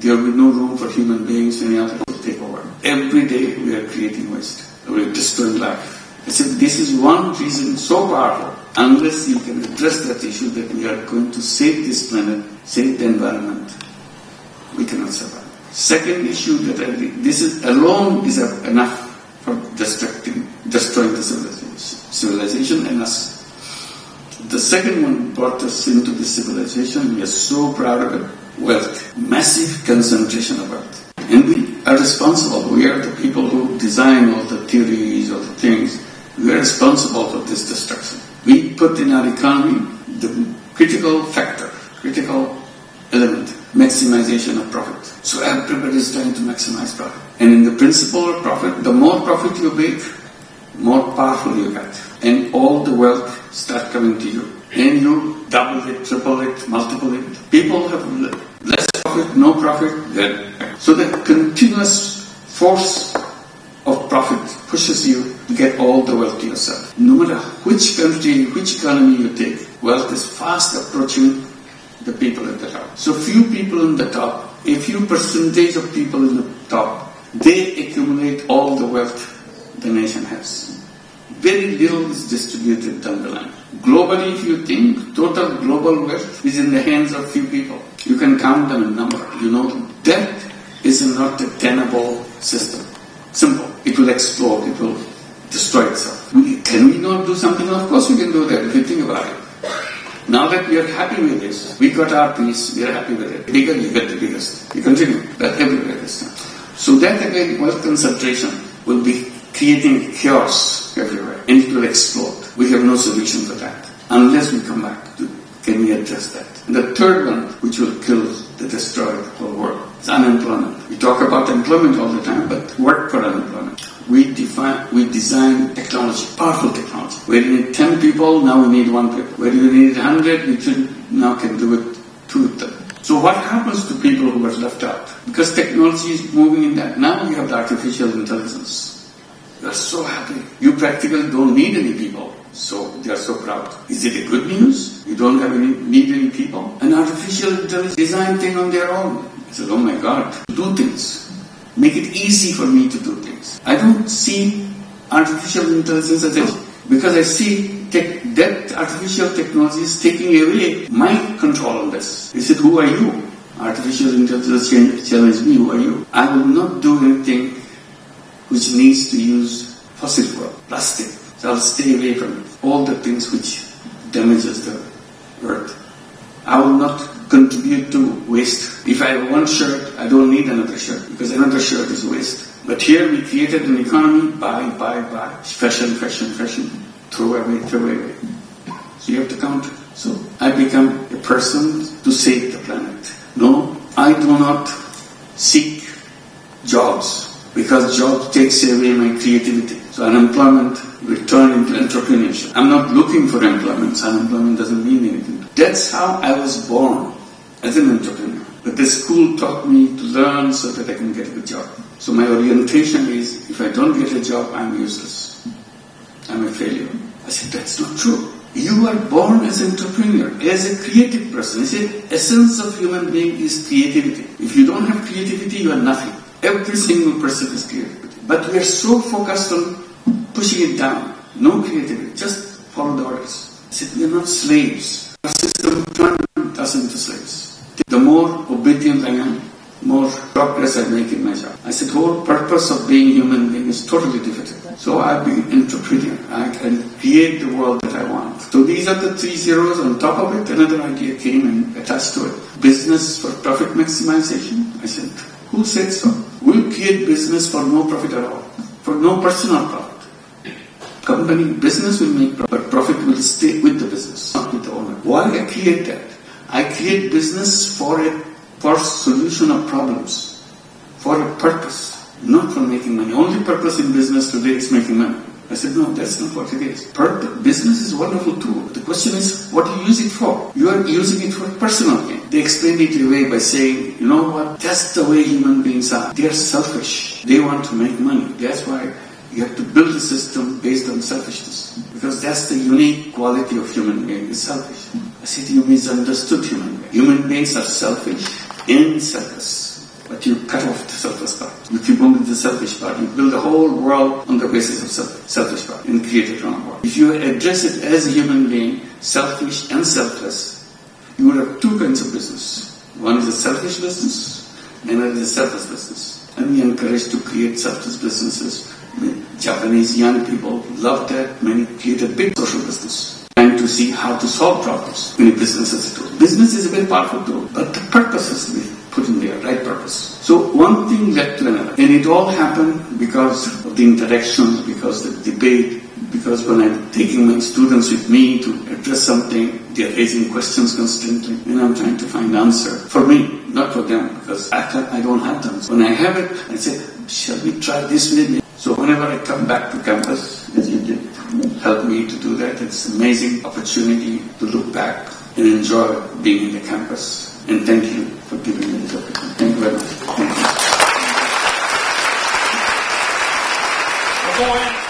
there will be no room for human beings, any other to take over. Every day we are creating waste. We are destroying life. I said, this is one reason so powerful. Unless you can address that issue that we are going to save this planet, save the environment, we cannot survive. Second issue that this is alone is enough for destroying the civilization and us. The second one brought us into this civilization. We are so proud of it. Wealth, massive concentration of wealth. And we are responsible. We are the people who design all the theories, all the things. We are responsible for this destruction. We put in our economy the critical factor, critical element, maximization of profit. So everybody is trying to maximize profit. And in the principle of profit, the more profit you make, more powerful you get. And all the wealth start coming to you. And you double it, triple it, multiple it. People have less profit, no profit. So the continuous force of profit pushes you to get all the wealth to yourself. No matter which country, which economy you take, wealth is fast approaching the people at the top. So few people in the top, a few percentage of people in the top, they accumulate all the wealth the nation has. Very little is distributed down the line. Globally, if you think, total global wealth is in the hands of few people. You can count them in number. You know, that is not a tenable system. Simple. It will explode. It will destroy itself. Can we not do something? Of course we can do that if you think about it. Now that we are happy with this, we got our peace, we are happy with it. Bigger, you get the biggest. You continue. That everywhere this time. So that again, wealth concentration will be creating chaos everywhere. And it will explode. We have no solution for that. Unless we come back to, can we address that? And the third one, which will kill, destroy the whole world, is unemployment. We talk about employment all the time, but work for unemployment. We design technology, powerful technology. Where you need 10 people, now we need 1 person. Where you need 100, we now can do it 2 of them. So what happens to people who are left out? Because technology is moving in that. Now you have the artificial intelligence. You are so happy. You practically don't need any people. So they are so proud. Is it a good news? You don't need any people? An artificial intelligence design thing on their own. I said, oh my God, do things. Make it easy for me to do things. I don't see artificial intelligence as a... Because I see that artificial technology is taking away my control on this. He said, who are you? Artificial intelligence challenged me, who are you? I will not do anything which needs to use fossil fuel, plastic. So I'll stay away from it. All the things which damages the earth. I will not contribute to waste. If I have one shirt, I don't need another shirt because another shirt is waste. But here we created an economy, buy, fashion, throw away. So you have to count. So I become a person to save the planet. No, I do not seek jobs because job takes away my creativity. So unemployment will turn into entrepreneurship. I'm not looking for employment. Unemployment doesn't mean anything. That's how I was born, as an entrepreneur. But the school taught me to learn so that I can get a good job. So my orientation is, if I don't get a job, I'm useless. I'm a failure. I said, that's not true. You are born as an entrepreneur, as a creative person. I said, essence of human being is creativity. If you don't have creativity, you are nothing. Every single person is creativity. But we are so focused on pushing it down. No creativity. Just follow the orders. I said, we are not slaves. Our system turned us into slaves. The more obedient I am, more progress I make in my job. I said, the whole purpose of being human being is totally different. So I've been entrepreneur. I can create the world that I want. So these are the 3 zeros. On top of it, another idea came and attached to it. Business for profit maximization. I said, who said so? We'll create business for no profit at all. For no personal profit. Company business will make profit, but profit will stay with the business, not with the owner. Why I create that? I create business for solution of problems, for a purpose, not for making money. Only purpose in business today is making money. I said, no, that's not what it is. Business is a wonderful tool. The question is, what do you use it for? You are using it for personal gain. They explained it away by saying, you know what, that's the way human beings are. They are selfish. They want to make money. That's why you have to build a system based on selfishness. Because that's the unique quality of human being, is selfish. I said, you misunderstood human beings. Human beings are selfish and selfless. but you cut off the selfless part. You keep only the selfish part. You build the whole world on the basis of selfish part and create a wrong world. If you address it as a human being, selfish and selfless, you would have two kinds of business. One is a selfish business, and another is a selfless business. And we encourage to create selfless businesses. Japanese young people love that. Many created big social business, trying to see how to solve problems. Many businesses do. Business is a very powerful tool, but the purpose has to be put in there, right purpose. So one thing led to another. And it all happened because of the interactions, because of the debate, because when I'm taking my students with me to address something, they're raising questions constantly, and I'm trying to find answer for me, not for them, because I don't have them. When I have it, I say, shall we try this way? So whenever I come back to campus, as you did help me to do that, it's an amazing opportunity to look back and enjoy being in the campus. And thank you for giving me this opportunity. Thank you very much. Thank you.